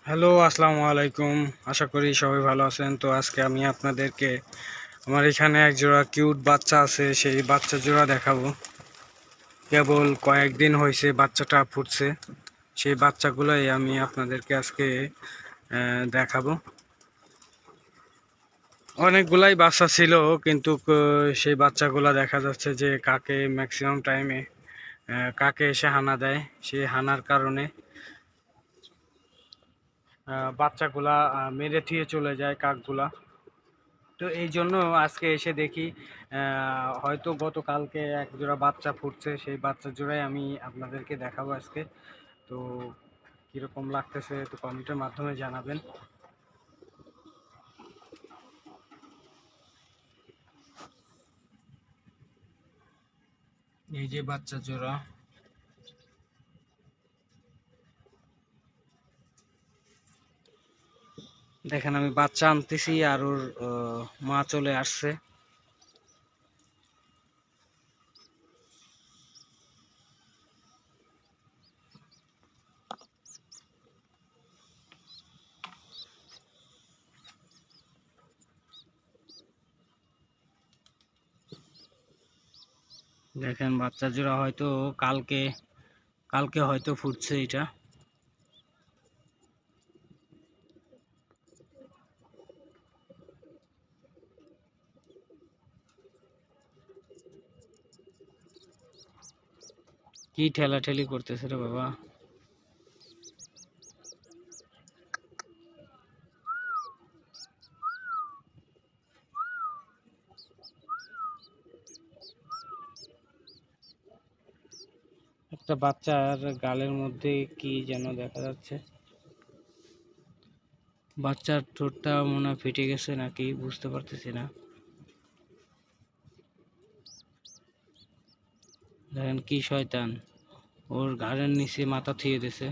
Hello, আসসালামু আলাইকুম। আশা করি সবাই ভালো আছেন। তো আজকে আমি আপনাদেরকে আমার এখানে এক জোড়া কিউট বাচ্চা আছে, সেই বাচ্চা জোড়া দেখাবো। কেবল কয়েকদিন হয়েছে বাচ্চাটা ফুটছে, সেই বাচ্চাগুলোই আমি আপনাদেরকে আজকে দেখাবো। অনেকগুলাই বাচ্চা ছিল, কিন্তু সেই বাচ্চাগুলা দেখা যাচ্ছে যে কাকে ম্যাক্সিমাম টাইমে কাকে এসে হানা দেয়। সেই হানার কারণে বাচ্চাগুলা মেরে থুয়ে চলে যায় কাকগুলা। তো এই জন্য আজকে এসে দেখি হয়তো গতকালকে এক জোড়া বাচ্চা ফুটছে, সেই বাচ্চা জোড়াই আমি আপনাদেরকে দেখাবো আজকে। তো কীরকম লাগতেছে তো কমেন্টের মাধ্যমে জানাবেন। এই যে বাচ্চা জোড়া, দেখেন আমি বাচ্চা আনতেছি আর ওর মা চলে আসছে। দেখেন বাচ্চা জোড়া হয়তো কালকে কালকে হয়তো ফুটছে এটা। কি ঠেলাঠেলি করতেছে রে বাবা। একটা বাচ্চার গালের মধ্যে কি যেন দেখা যাচ্ছে। বাচ্চার ঠোঁটটা মনে হয় ফেটে গেছে নাকি বুঝতে পারতেছি না। দেখেন কি শয়তান, ওর ঘাড়ের নিচে মাথা থুয়ে দিছে।